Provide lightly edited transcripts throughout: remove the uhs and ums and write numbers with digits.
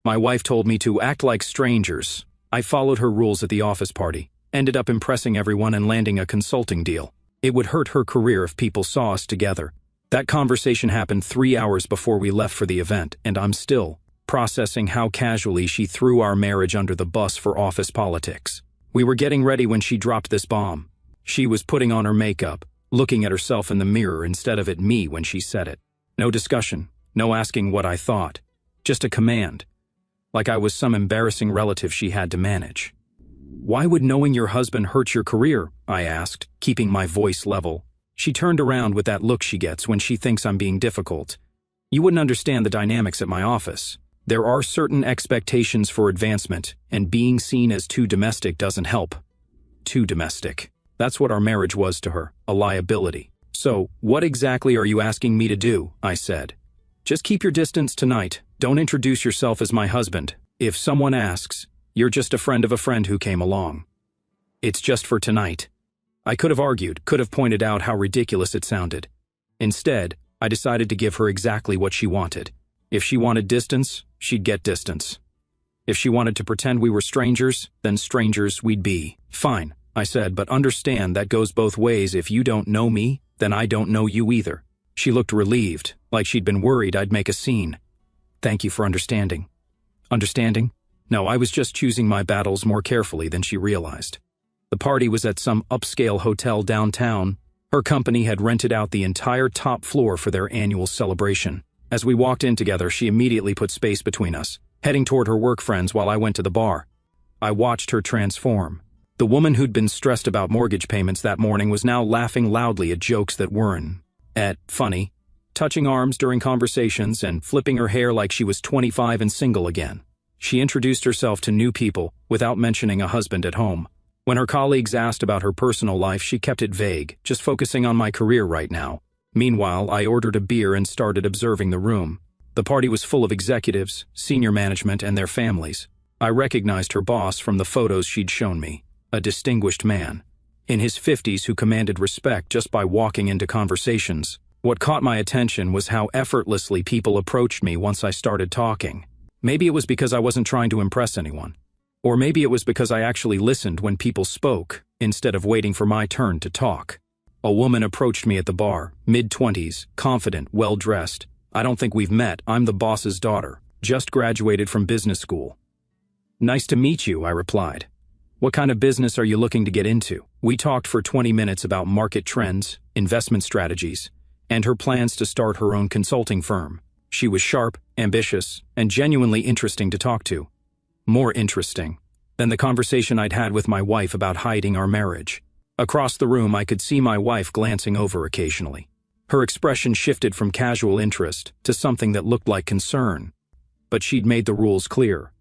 My wife told me to act like strangers. I followed her rules at the office party, ended up impressing everyone and landing a consulting deal. It would hurt her career if people saw us together. That conversation happened 3 hours before we left for the event, and I'm still processing how casually she threw our marriage under the bus for office politics. We were getting ready when she dropped this bomb. She was putting on her makeup, looking at herself in the mirror instead of at me when she said it. No discussion, no asking what I thought. Just a command. Like I was some embarrassing relative she had to manage. "Why would knowing your husband hurt your career?" I asked, keeping my voice level. She turned around with that look she gets when she thinks I'm being difficult. "You wouldn't understand the dynamics at my office. There are certain expectations for advancement, and being seen as too domestic doesn't help." Too domestic. That's what our marriage was to her, a liability. "So, what exactly are you asking me to do?" I said. "Just keep your distance tonight. Don't introduce yourself as my husband. If someone asks, you're just a friend of a friend who came along. It's just for tonight." I could have argued, could have pointed out how ridiculous it sounded. Instead, I decided to give her exactly what she wanted. If she wanted distance, she'd get distance. If she wanted to pretend we were strangers, then strangers we'd be. "Fine," I said, "but understand that goes both ways. If you don't know me, then I don't know you either." She looked relieved, like she'd been worried I'd make a scene. "Thank you for understanding." Understanding? No, I was just choosing my battles more carefully than she realized. The party was at some upscale hotel downtown. Her company had rented out the entire top floor for their annual celebration. As we walked in together, she immediately put space between us, heading toward her work friends while I went to the bar. I watched her transform. The woman who'd been stressed about mortgage payments that morning was now laughing loudly at jokes that weren't funny, touching arms during conversations and flipping her hair like she was 25 and single again. She introduced herself to new people without mentioning a husband at home. When her colleagues asked about her personal life, she kept it vague, just focusing on my career right now. Meanwhile, I ordered a beer and started observing the room. The party was full of executives, senior management, and their families. I recognized her boss from the photos she'd shown me, a distinguished man, in his 50s who commanded respect just by walking into conversations. What caught my attention was how effortlessly people approached me once I started talking. Maybe it was because I wasn't trying to impress anyone. Or maybe it was because I actually listened when people spoke, instead of waiting for my turn to talk. A woman approached me at the bar, mid-20s, confident, well-dressed. "I don't think we've met. I'm the boss's daughter. Just graduated from business school." "Nice to meet you," I replied. "What kind of business are you looking to get into?" We talked for 20 minutes about market trends, investment strategies, and her plans to start her own consulting firm. She was sharp, ambitious, and genuinely interesting to talk to. More interesting than the conversation I'd had with my wife about hiding our marriage. Across the room, I could see my wife glancing over occasionally. Her expression shifted from casual interest to something that looked like concern. But she'd made the rules clear.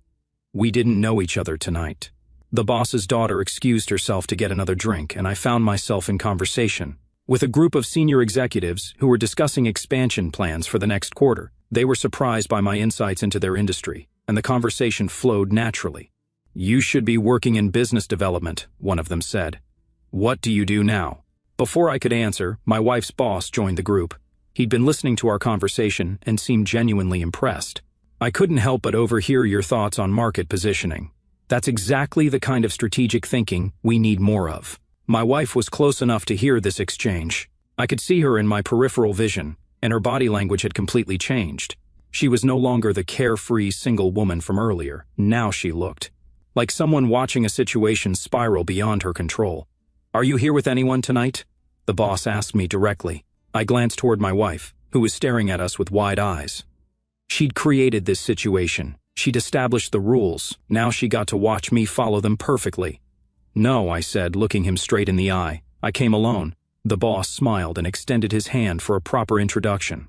We didn't know each other tonight. The boss's daughter excused herself to get another drink, and I found myself in conversation with a group of senior executives who were discussing expansion plans for the next quarter. They were surprised by my insights into their industry, and the conversation flowed naturally. "You should be working in business development," one of them said. "What do you do now?" Before I could answer, my wife's boss joined the group. He'd been listening to our conversation and seemed genuinely impressed. "I couldn't help but overhear your thoughts on market positioning. That's exactly the kind of strategic thinking we need more of." My wife was close enough to hear this exchange. I could see her in my peripheral vision, and her body language had completely changed. She was no longer the carefree single woman from earlier. Now she looked like someone watching a situation spiral beyond her control. "Are you here with anyone tonight?" the boss asked me directly. I glanced toward my wife, who was staring at us with wide eyes. She'd created this situation. She'd established the rules. Now she got to watch me follow them perfectly. "No," I said, looking him straight in the eye. "I came alone." The boss smiled and extended his hand for a proper introduction.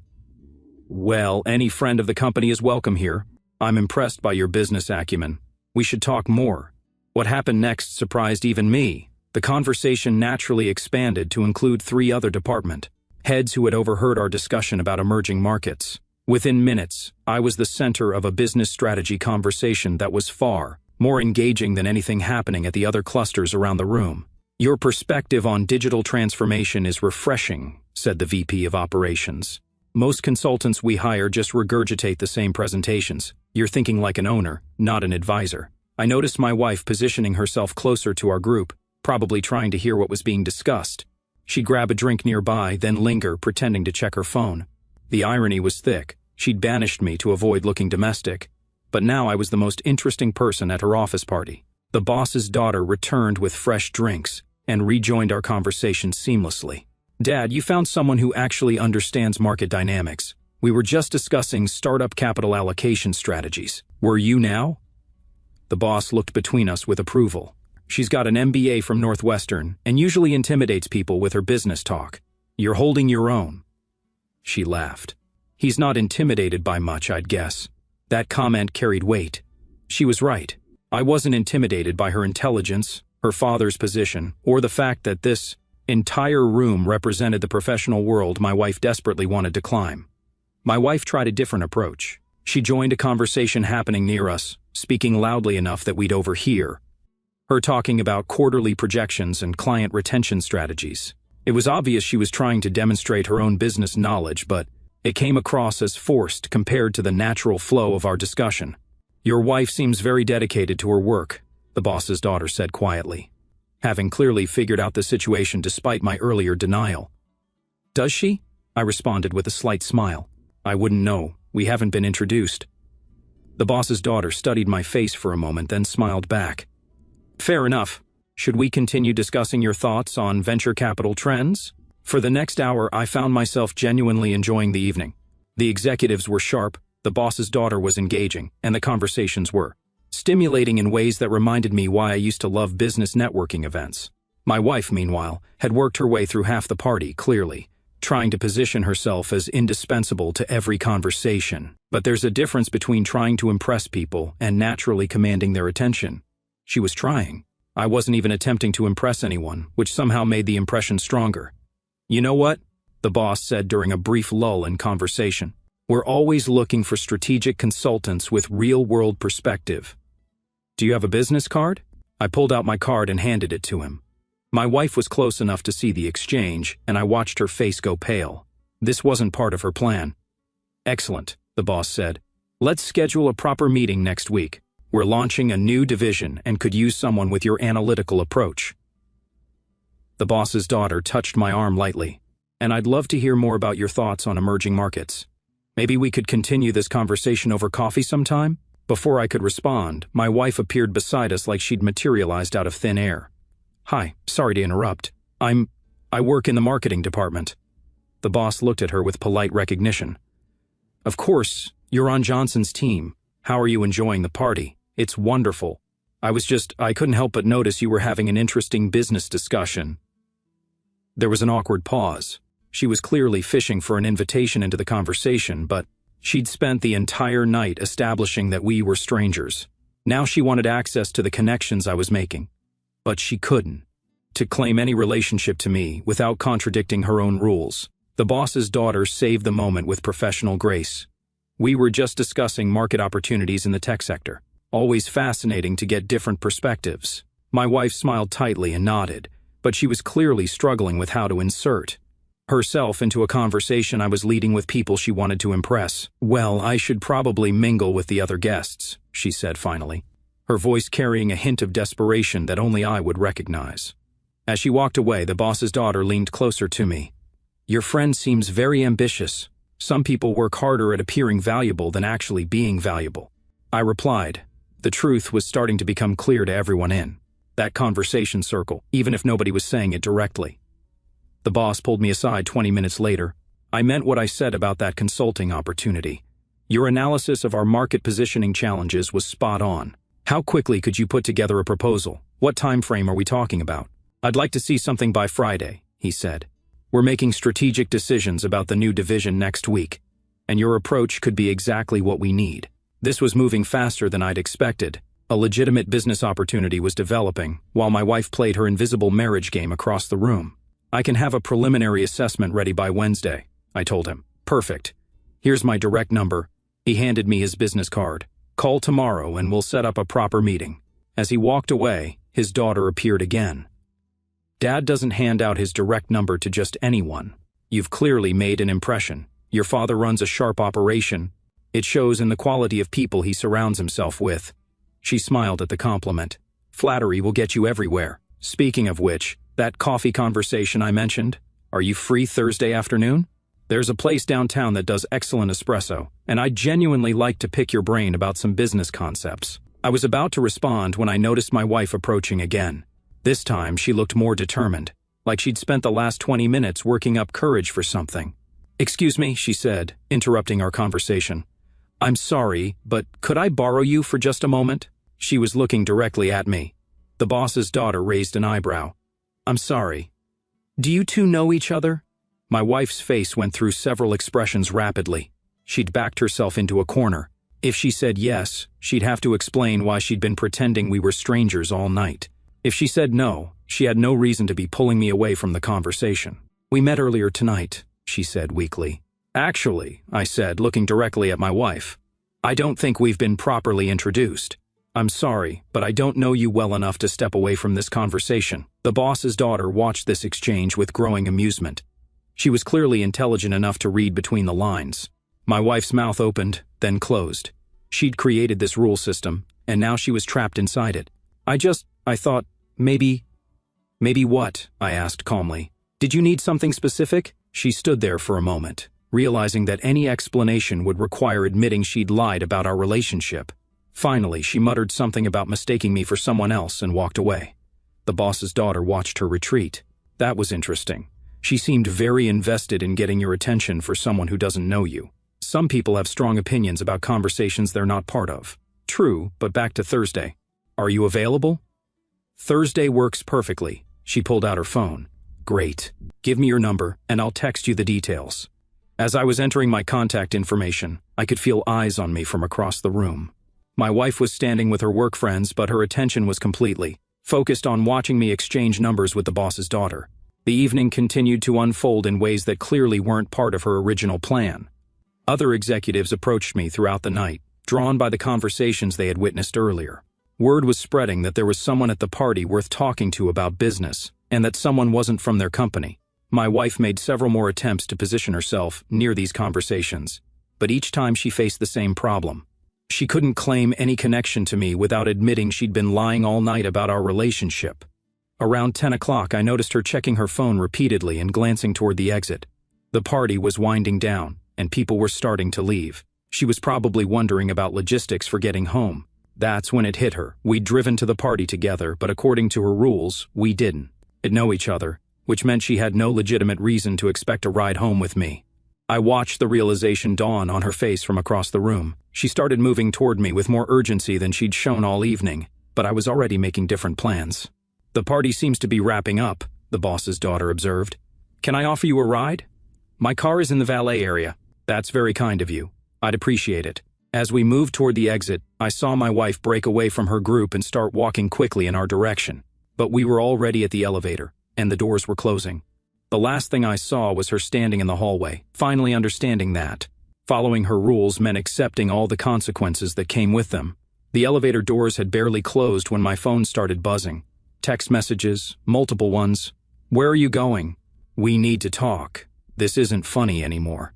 "Well, any friend of the company is welcome here. I'm impressed by your business acumen. We should talk more." What happened next surprised even me. The conversation naturally expanded to include 3 other department heads who had overheard our discussion about emerging markets. Within minutes, I was the center of a business strategy conversation that was far more engaging than anything happening at the other clusters around the room. "Your perspective on digital transformation is refreshing," said the VP of Operations. Most consultants we hire just regurgitate the same presentations. You're thinking like an owner, not an advisor. I noticed my wife positioning herself closer to our group, probably trying to hear what was being discussed. She'd grab a drink nearby, then linger, pretending to check her phone. The irony was thick. She'd banished me to avoid looking domestic. But now I was the most interesting person at her office party. The boss's daughter returned with fresh drinks and rejoined our conversation seamlessly. Dad, you found someone who actually understands market dynamics. We were just discussing startup capital allocation strategies. Were you now? The boss looked between us with approval. She's got an MBA from Northwestern and usually intimidates people with her business talk. You're holding your own. She laughed. He's not intimidated by much, I'd guess. That comment carried weight. She was right. I wasn't intimidated by her intelligence, her father's position, or the fact that this entire room represented the professional world my wife desperately wanted to climb. My wife tried a different approach. She joined a conversation happening near us, speaking loudly enough that we'd overhear. Her talking about quarterly projections and client retention strategies. It was obvious she was trying to demonstrate her own business knowledge, but it came across as forced compared to the natural flow of our discussion. Your wife seems very dedicated to her work, the boss's daughter said quietly, having clearly figured out the situation despite my earlier denial. Does she? I responded with a slight smile. I wouldn't know. We haven't been introduced. The boss's daughter studied my face for a moment, then smiled back. Fair enough. Should we continue discussing your thoughts on venture capital trends? For the next hour, I found myself genuinely enjoying the evening. The executives were sharp, the boss's daughter was engaging, and the conversations were stimulating in ways that reminded me why I used to love business networking events. My wife, meanwhile, had worked her way through half the party, clearly, trying to position herself as indispensable to every conversation. But there's a difference between trying to impress people and naturally commanding their attention. She was trying. I wasn't even attempting to impress anyone, which somehow made the impression stronger. You know what? The boss said during a brief lull in conversation. We're always looking for strategic consultants with real-world perspective. Do you have a business card? I pulled out my card and handed it to him. My wife was close enough to see the exchange, and I watched her face go pale. This wasn't part of her plan. Excellent, the boss said. Let's schedule a proper meeting next week. We're launching a new division and could use someone with your analytical approach. The boss's daughter touched my arm lightly. And I'd love to hear more about your thoughts on emerging markets. Maybe we could continue this conversation over coffee sometime? Before I could respond, my wife appeared beside us like she'd materialized out of thin air. Hi, sorry to interrupt. I work in the marketing department. The boss looked at her with polite recognition. Of course, you're on Johnson's team. How are you enjoying the party? It's wonderful. I couldn't help but notice you were having an interesting business discussion. There was an awkward pause. She was clearly fishing for an invitation into the conversation, but she'd spent the entire night establishing that we were strangers. Now she wanted access to the connections I was making. But she couldn't. To claim any relationship to me without contradicting her own rules. The boss's daughter saved the moment with professional grace. We were just discussing market opportunities in the tech sector. Always fascinating to get different perspectives. My wife smiled tightly and nodded, but she was clearly struggling with how to insert herself into a conversation I was leading with people she wanted to impress. Well, I should probably mingle with the other guests, she said finally, her voice carrying a hint of desperation that only I would recognize. As she walked away, the boss's daughter leaned closer to me. Your friend seems very ambitious. Some people work harder at appearing valuable than actually being valuable. I replied. The truth was starting to become clear to everyone in that conversation circle, even if nobody was saying it directly. The boss pulled me aside 20 minutes later. I meant what I said about that consulting opportunity. Your analysis of our market positioning challenges was spot on. How quickly could you put together a proposal? What time frame are we talking about? I'd like to see something by Friday, he said. We're making strategic decisions about the new division next week, and your approach could be exactly what we need. This was moving faster than I'd expected. A legitimate business opportunity was developing, while my wife played her invisible marriage game across the room. I can have a preliminary assessment ready by Wednesday, I told him. Perfect. Here's my direct number. He handed me his business card. Call tomorrow and we'll set up a proper meeting. As he walked away, his daughter appeared again. Dad doesn't hand out his direct number to just anyone. You've clearly made an impression. Your father runs a sharp operation. It shows in the quality of people he surrounds himself with." She smiled at the compliment. "Flattery will get you everywhere. Speaking of which, that coffee conversation I mentioned, are you free Thursday afternoon? There's a place downtown that does excellent espresso, and I'd genuinely like to pick your brain about some business concepts." I was about to respond when I noticed my wife approaching again. This time she looked more determined, like she'd spent the last 20 minutes working up courage for something. "Excuse me," she said, interrupting our conversation. "I'm sorry, but could I borrow you for just a moment?" She was looking directly at me. The boss's daughter raised an eyebrow. "I'm sorry. Do you two know each other?" My wife's face went through several expressions rapidly. She'd backed herself into a corner. If she said yes, she'd have to explain why she'd been pretending we were strangers all night. If she said no, she had no reason to be pulling me away from the conversation. "We met earlier tonight," she said weakly. "Actually," I said, looking directly at my wife, "I don't think we've been properly introduced. I'm sorry, but I don't know you well enough to step away from this conversation." The boss's daughter watched this exchange with growing amusement. She was clearly intelligent enough to read between the lines. My wife's mouth opened, then closed. She'd created this rule system, and now she was trapped inside it. I thought, maybe what? I asked calmly. "Did you need something specific?" She stood there for a moment, realizing that any explanation would require admitting she'd lied about our relationship. Finally, she muttered something about mistaking me for someone else and walked away. The boss's daughter watched her retreat. That was interesting. She seemed very invested in getting your attention for someone who doesn't know you. Some people have strong opinions about conversations they're not part of. True, but back to Thursday. "Are you available?" "Thursday works perfectly." She pulled out her phone. "Great. Give me your number, and I'll text you the details." As I was entering my contact information, I could feel eyes on me from across the room. My wife was standing with her work friends, but her attention was completely focused on watching me exchange numbers with the boss's daughter. The evening continued to unfold in ways that clearly weren't part of her original plan. Other executives approached me throughout the night, drawn by the conversations they had witnessed earlier. Word was spreading that there was someone at the party worth talking to about business, and that someone wasn't from their company. My wife made several more attempts to position herself near these conversations, but each time she faced the same problem. She couldn't claim any connection to me without admitting she'd been lying all night about our relationship. Around 10 o'clock, I noticed her checking her phone repeatedly and glancing toward the exit. The party was winding down, and people were starting to leave. She was probably wondering about logistics for getting home. That's when it hit her. We'd driven to the party together, but according to her rules, we didn't know each other, which meant she had no legitimate reason to expect a ride home with me. I watched the realization dawn on her face from across the room. She started moving toward me with more urgency than she'd shown all evening, but I was already making different plans. "The party seems to be wrapping up," the boss's daughter observed. "Can I offer you a ride? My car is in the valet area." "That's very kind of you. I'd appreciate it." As we moved toward the exit, I saw my wife break away from her group and start walking quickly in our direction. But we were already at the elevator, and the doors were closing. The last thing I saw was her standing in the hallway, finally understanding that following her rules meant accepting all the consequences that came with them. The elevator doors had barely closed when my phone started buzzing. Text messages, multiple ones. "Where are you going? We need to talk. This isn't funny anymore."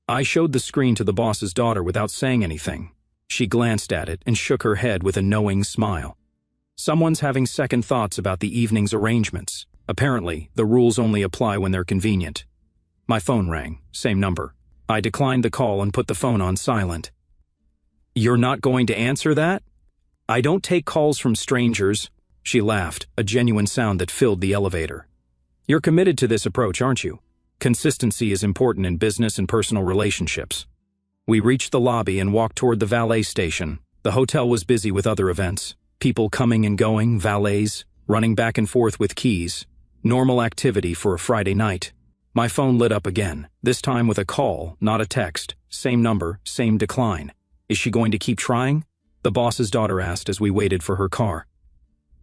I showed the screen to the boss's daughter without saying anything. She glanced at it and shook her head with a knowing smile. Someone's having second thoughts about the evening's arrangements. Apparently, the rules only apply when they're convenient. My phone rang, same number. I declined the call and put the phone on silent. "You're not going to answer that? I don't take calls from strangers." She laughed, a genuine sound that filled the elevator. "You're committed to this approach, aren't you? Consistency is important in business and personal relationships." We reached the lobby and walked toward the valet station. The hotel was busy with other events. People coming and going, valets, running back and forth with keys. Normal activity for a Friday night. My phone lit up again, this time with a call, not a text. Same number, same decline. "Is she going to keep trying?" the boss's daughter asked as we waited for her car.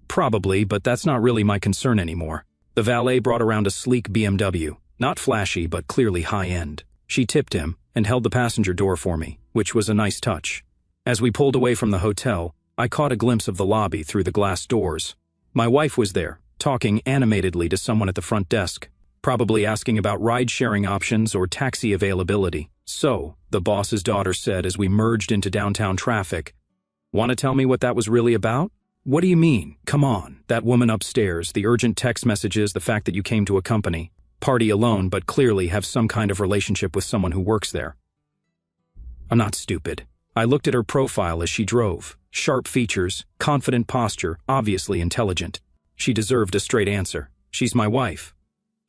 "Probably, but that's not really my concern anymore." The valet brought around a sleek BMW, not flashy but clearly high-end. She tipped him and held the passenger door for me, which was a nice touch. As we pulled away from the hotel, I caught a glimpse of the lobby through the glass doors. My wife was there, talking animatedly to someone at the front desk. probably asking about ride-sharing options or taxi availability. "So," the boss's daughter said as we merged into downtown traffic. "Want to tell me what that was really about?" "What do you mean? Come on." "That woman upstairs, the urgent text messages, the fact that you came to a company, party alone but clearly have some kind of relationship with someone who works there." I'm not stupid. I looked at her profile as she drove. Sharp features, confident posture, obviously intelligent. She deserved a straight answer. "She's my wife."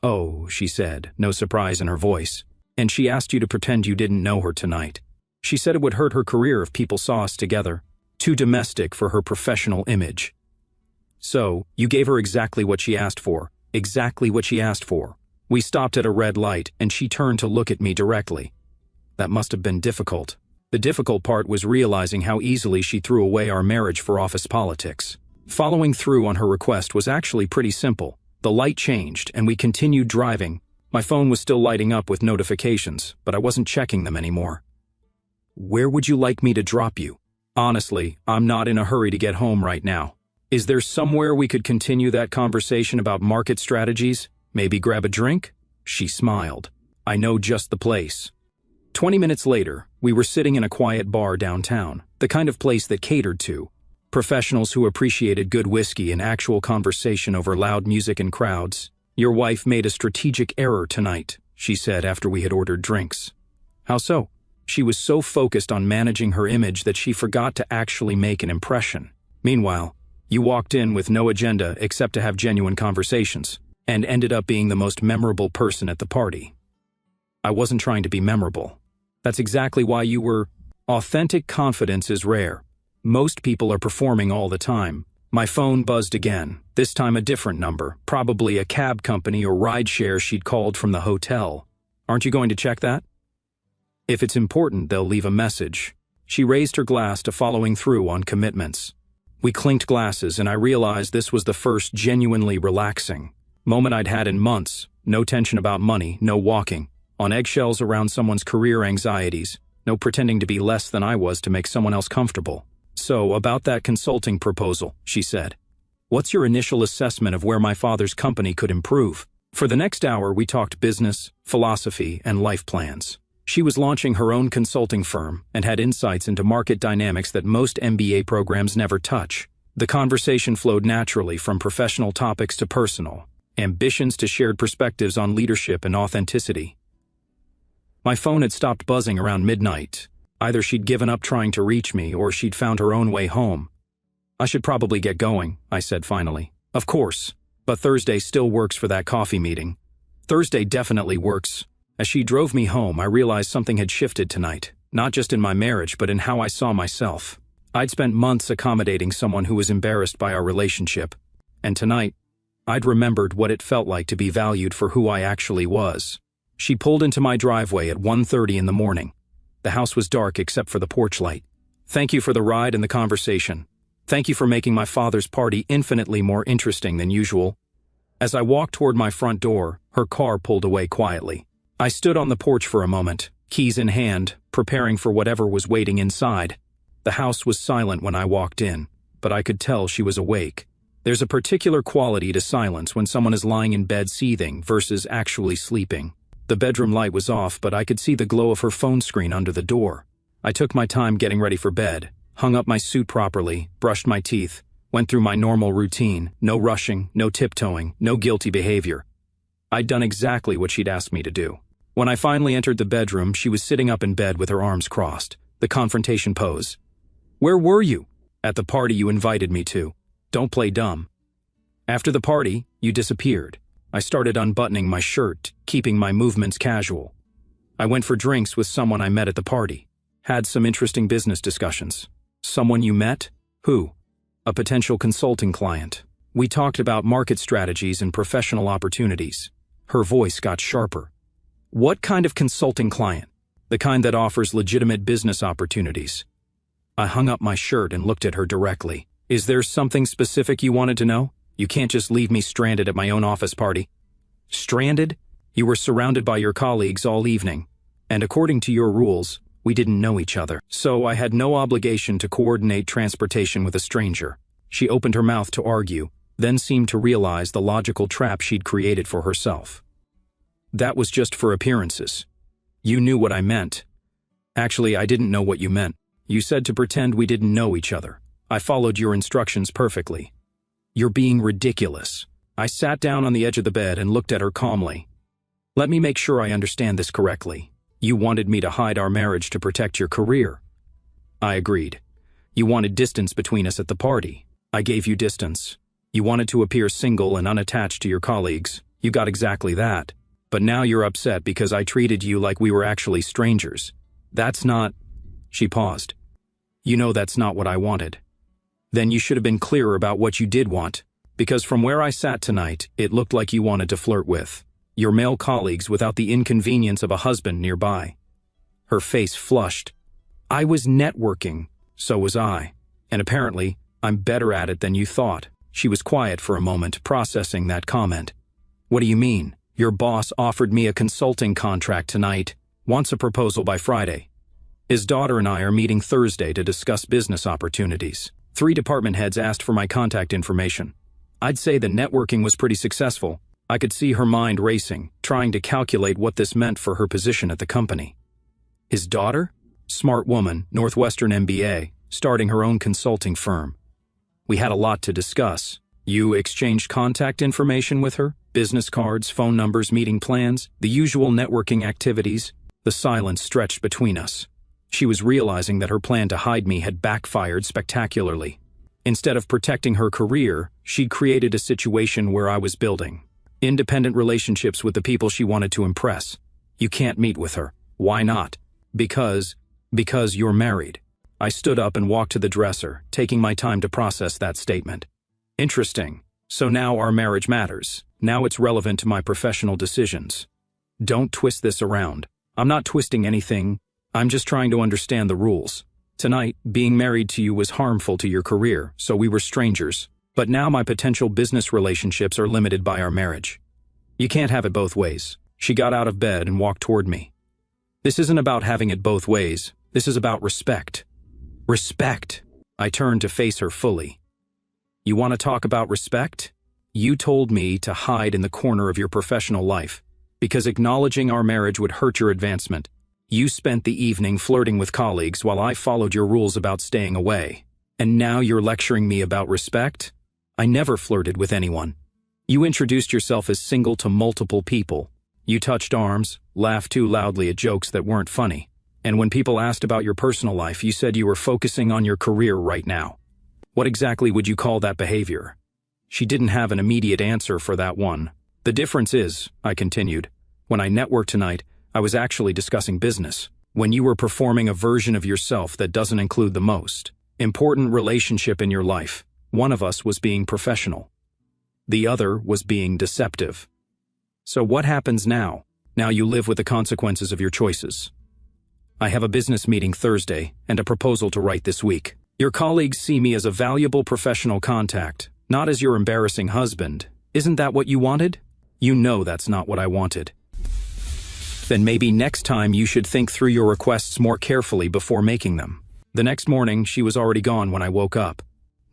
"Oh," she said, no surprise in her voice. "And she asked you to pretend you didn't know her tonight. She said it would hurt her career if people saw us together. Too domestic for her professional image." "So, you gave her exactly what she asked for." "Exactly what she asked for." We stopped at a red light, and she turned to look at me directly. That must have been difficult. The difficult part was realizing how easily she threw away our marriage for office politics. Following through on her request was actually pretty simple. The light changed, and we continued driving. My phone was still lighting up with notifications, but I wasn't checking them anymore. "Where would you like me to drop you?" "Honestly, I'm not in a hurry to get home right now. Is there somewhere we could continue that conversation about market strategies? Maybe grab a drink?" She smiled. "I know just the place." 20 minutes later, we were sitting in a quiet bar downtown, the kind of place that catered to professionals who appreciated good whiskey and actual conversation over loud music and crowds. "Your wife made a strategic error tonight," she said after we had ordered drinks. "How so?" "She was so focused on managing her image that she forgot to actually make an impression. Meanwhile, you walked in with no agenda except to have genuine conversations, and ended up being the most memorable person at the party." "I wasn't trying to be memorable. That's exactly why you were." "Authentic confidence is rare. Most people are performing all the time." My phone buzzed again, this time a different number, probably a cab company or rideshare she'd called from the hotel. "Aren't you going to check that?" "If it's important, they'll leave a message." She raised her glass to following through on commitments. We clinked glasses, and I realized this was the first genuinely relaxing moment I'd had in months. No tension about money, no walking on eggshells around someone's career anxieties, no pretending to be less than I was to make someone else comfortable. "So, about that consulting proposal," she said. "What's your initial assessment of where my father's company could improve?" For the next hour, we talked business, philosophy, and life plans. She was launching her own consulting firm and had insights into market dynamics that most MBA programs never touch. The conversation flowed naturally from professional topics to personal, ambitions to shared perspectives on leadership and authenticity. My phone had stopped buzzing around midnight. Either she'd given up trying to reach me or she'd found her own way home. "I should probably get going," I said finally. "Of course, but Thursday still works for that coffee meeting." "Thursday definitely works." As she drove me home, I realized something had shifted tonight, not just in my marriage but in how I saw myself. I'd spent months accommodating someone who was embarrassed by our relationship, and tonight, I'd remembered what it felt like to be valued for who I actually was. She pulled into my driveway at 1:30 in the morning. The house was dark except for the porch light. "Thank you for the ride and the conversation. Thank you for making my father's party infinitely more interesting than usual." As I walked toward my front door, her car pulled away quietly. I stood on the porch for a moment, keys in hand, preparing for whatever was waiting inside. The house was silent when I walked in, but I could tell she was awake. There's a particular quality to silence when someone is lying in bed seething versus actually sleeping. The bedroom light was off, but I could see the glow of her phone screen under the door. I took my time getting ready for bed, hung up my suit properly, brushed my teeth, went through my normal routine, no rushing, no tiptoeing, no guilty behavior. I'd done exactly what she'd asked me to do. When I finally entered the bedroom, she was sitting up in bed with her arms crossed, the confrontation pose. "Where were you?" "At the party you invited me to. Don't play dumb." "After the party, you disappeared." I started unbuttoning my shirt, keeping my movements casual. "I went for drinks with someone I met at the party. Had some interesting business discussions." "Someone you met? Who?" "A potential consulting client. We talked about market strategies and professional opportunities." Her voice got sharper. "What kind of consulting client?" "The kind that offers legitimate business opportunities." I hung up my shirt and looked at her directly. "Is there something specific you wanted to know? You can't just leave me stranded at my own office party." "Stranded? You were surrounded by your colleagues all evening, and according to your rules, we didn't know each other. So I had no obligation to coordinate transportation with a stranger." She opened her mouth to argue, then seemed to realize the logical trap she'd created for herself. That was just for appearances. You knew what I meant. Actually, I didn't know what you meant. You said to pretend we didn't know each other. I followed your instructions perfectly. You're being ridiculous. I sat down on the edge of the bed and looked at her calmly. Let me make sure I understand this correctly. You wanted me to hide our marriage to protect your career. I agreed. You wanted distance between us at the party. I gave you distance. You wanted to appear single and unattached to your colleagues. You got exactly that. But now you're upset because I treated you like we were actually strangers. That's not... She paused. You know that's not what I wanted. Then you should have been clearer about what you did want, because from where I sat tonight, it looked like you wanted to flirt with your male colleagues without the inconvenience of a husband nearby. Her face flushed. I was networking. So was I. And apparently, I'm better at it than you thought. She was quiet for a moment, processing that comment. What do you mean? Your boss offered me a consulting contract tonight, wants a proposal by Friday. His daughter and I are meeting Thursday to discuss business opportunities. 3 department heads asked for my contact information. I'd say that networking was pretty successful. I could see her mind racing, trying to calculate what this meant for her position at the company. His daughter? Smart woman, Northwestern MBA, starting her own consulting firm. We had a lot to discuss. You exchanged contact information with her? Business cards, phone numbers, meeting plans, the usual networking activities. The silence stretched between us. She was realizing that her plan to hide me had backfired spectacularly. Instead of protecting her career, she'd created a situation where I was building independent relationships with the people she wanted to impress. You can't meet with her. Why not? Because you're married. I stood up and walked to the dresser, taking my time to process that statement. Interesting. So now our marriage matters. Now it's relevant to my professional decisions. Don't twist this around. I'm not twisting anything. I'm just trying to understand the rules. Tonight, being married to you was harmful to your career, so we were strangers. But now my potential business relationships are limited by our marriage. You can't have it both ways. She got out of bed and walked toward me. This isn't about having it both ways. This is about respect. Respect. I turned to face her fully. You want to talk about respect? You told me to hide in the corner of your professional life, because acknowledging our marriage would hurt your advancement. You spent the evening flirting with colleagues while I followed your rules about staying away. And now you're lecturing me about respect? I never flirted with anyone. You introduced yourself as single to multiple people. You touched arms, laughed too loudly at jokes that weren't funny. And when people asked about your personal life, you said you were focusing on your career right now. What exactly would you call that behavior? She didn't have an immediate answer for that one. The difference is, I continued, when I networked tonight, I was actually discussing business. When you were performing a version of yourself that doesn't include the most important relationship in your life, one of us was being professional. The other was being deceptive. So what happens now? Now you live with the consequences of your choices. I have a business meeting Thursday and a proposal to write this week. Your colleagues see me as a valuable professional contact, not as your embarrassing husband. Isn't that what you wanted? You know that's not what I wanted. Then maybe next time you should think through your requests more carefully before making them. The next morning, she was already gone when I woke up.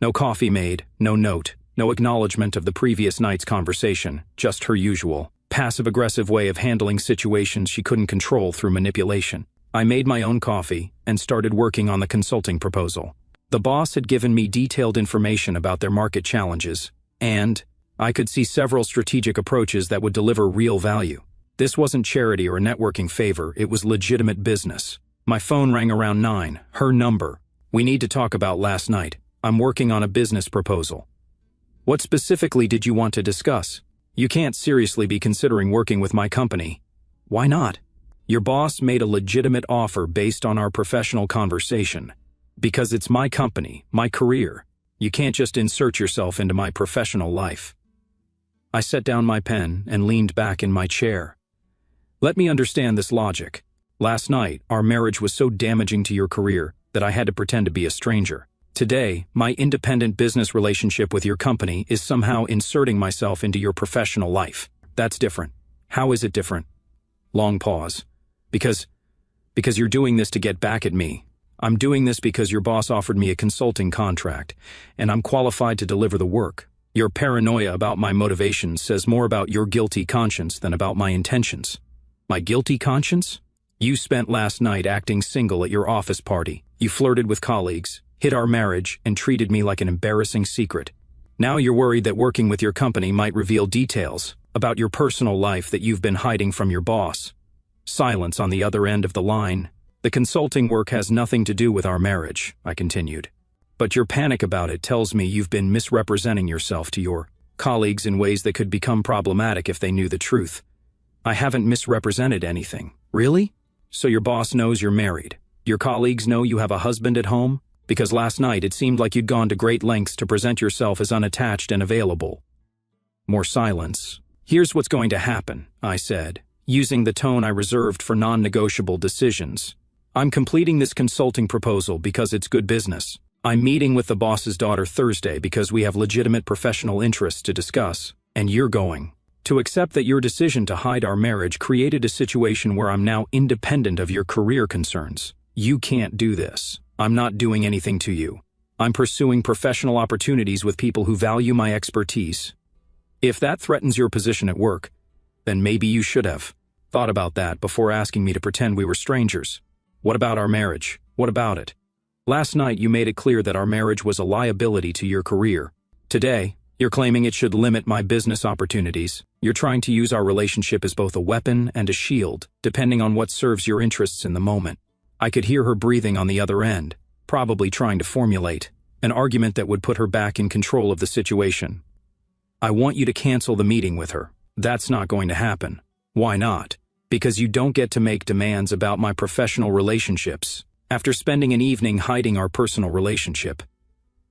No coffee made, no note, no acknowledgement of the previous night's conversation, just her usual, passive-aggressive way of handling situations she couldn't control through manipulation. I made my own coffee and started working on the consulting proposal. The boss had given me detailed information about their market challenges, and I could see several strategic approaches that would deliver real value. This wasn't charity or a networking favor, it was legitimate business. My phone rang around 9, her number. We need to talk about last night. I'm working on a business proposal. What specifically did you want to discuss? You can't seriously be considering working with my company. Why not? Your boss made a legitimate offer based on our professional conversation. Because it's my company, my career. You can't just insert yourself into my professional life. I set down my pen and leaned back in my chair. Let me understand this logic. Last night, our marriage was so damaging to your career that I had to pretend to be a stranger. Today, my independent business relationship with your company is somehow inserting myself into your professional life. That's different. How is it different? Long pause. Because you're doing this to get back at me. I'm doing this because your boss offered me a consulting contract, and I'm qualified to deliver the work. Your paranoia about my motivations says more about your guilty conscience than about my intentions. My guilty conscience? You spent last night acting single at your office party. You flirted with colleagues, hid our marriage, and treated me like an embarrassing secret. Now you're worried that working with your company might reveal details about your personal life that you've been hiding from your boss. Silence on the other end of the line. The consulting work has nothing to do with our marriage, I continued. But your panic about it tells me you've been misrepresenting yourself to your colleagues in ways that could become problematic if they knew the truth. I haven't misrepresented anything. Really? So your boss knows you're married. Your colleagues know you have a husband at home? Because last night it seemed like you'd gone to great lengths to present yourself as unattached and available. More silence. Here's what's going to happen, I said, using the tone I reserved for non-negotiable decisions. I'm completing this consulting proposal because it's good business. I'm meeting with the boss's daughter Thursday because we have legitimate professional interests to discuss, and you're going to accept that your decision to hide our marriage created a situation where I'm now independent of your career concerns. You can't do this. I'm not doing anything to you. I'm pursuing professional opportunities with people who value my expertise. If that threatens your position at work, then maybe you should have thought about that before asking me to pretend we were strangers. What about our marriage? What about it? Last night you made it clear that our marriage was a liability to your career. Today, you're claiming it should limit my business opportunities. You're trying to use our relationship as both a weapon and a shield, depending on what serves your interests in the moment. I could hear her breathing on the other end, probably trying to formulate an argument that would put her back in control of the situation. I want you to cancel the meeting with her. That's not going to happen. Why not? Because you don't get to make demands about my professional relationships after spending an evening hiding our personal relationship.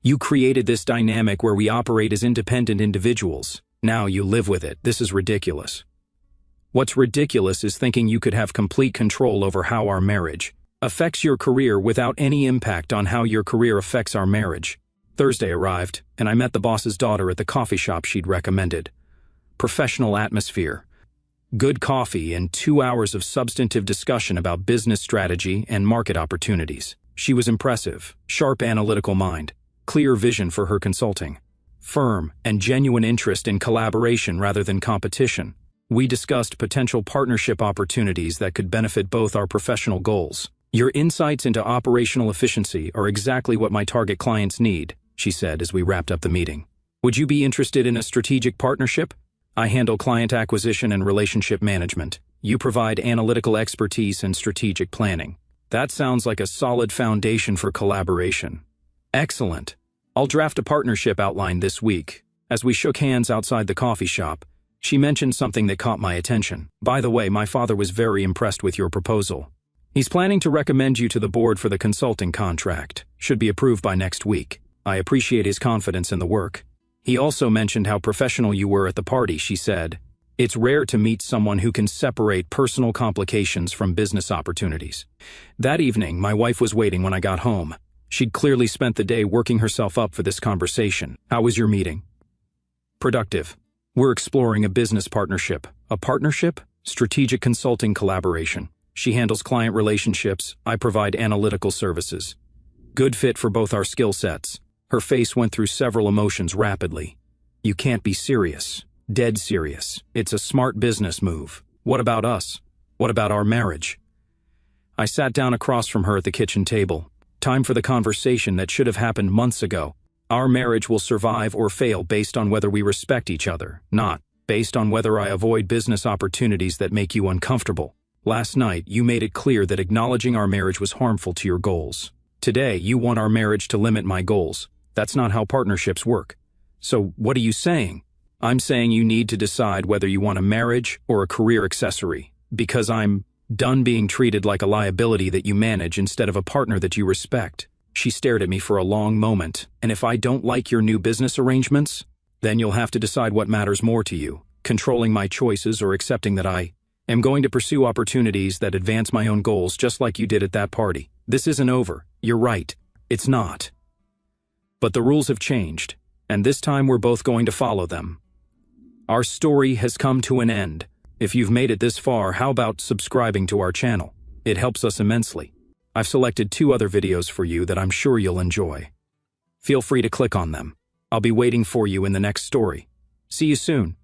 You created this dynamic where we operate as independent individuals. Now you live with it. This is ridiculous. What's ridiculous is thinking you could have complete control over how our marriage affects your career without any impact on how your career affects our marriage. Thursday arrived, and I met the boss's daughter at the coffee shop she'd recommended. Professional atmosphere, good coffee, and 2 hours of substantive discussion about business strategy and market opportunities. She was impressive, sharp analytical mind, clear vision for her consulting, firm and genuine interest in collaboration rather than competition. We discussed potential partnership opportunities that could benefit both our professional goals. Your insights into operational efficiency are exactly what my target clients need, she said as we wrapped up the meeting. Would you be interested in a strategic partnership? I handle client acquisition and relationship management. You provide analytical expertise and strategic planning. That sounds like a solid foundation for collaboration. Excellent. I'll draft a partnership outline this week. As we shook hands outside the coffee shop, she mentioned something that caught my attention. By the way, my father was very impressed with your proposal. He's planning to recommend you to the board for the consulting contract. Should be approved by next week. I appreciate his confidence in the work. He also mentioned how professional you were at the party, she said. It's rare to meet someone who can separate personal complications from business opportunities. That evening, my wife was waiting when I got home. She'd clearly spent the day working herself up for this conversation. How was your meeting? Productive. We're exploring a business partnership. A partnership? Strategic consulting collaboration. She handles client relationships. I provide analytical services. Good fit for both our skill sets. Her face went through several emotions rapidly. You can't be serious. Dead serious. It's a smart business move. What about us? What about our marriage? I sat down across from her at the kitchen table. Time for the conversation that should have happened months ago. Our marriage will survive or fail based on whether we respect each other, not based on whether I avoid business opportunities that make you uncomfortable. Last night, you made it clear that acknowledging our marriage was harmful to your goals. Today, you want our marriage to limit my goals. That's not how partnerships work. So, what are you saying? I'm saying you need to decide whether you want a marriage or a career accessory, because I'm done being treated like a liability that you manage instead of a partner that you respect. She stared at me for a long moment, and if I don't like your new business arrangements, then you'll have to decide what matters more to you, controlling my choices or accepting that I am going to pursue opportunities that advance my own goals just like you did at that party. This isn't over. You're right. It's not. But the rules have changed, and this time we're both going to follow them. Our story has come to an end. If you've made it this far, how about subscribing to our channel? It helps us immensely. I've selected 2 other videos for you that I'm sure you'll enjoy. Feel free to click on them. I'll be waiting for you in the next story. See you soon.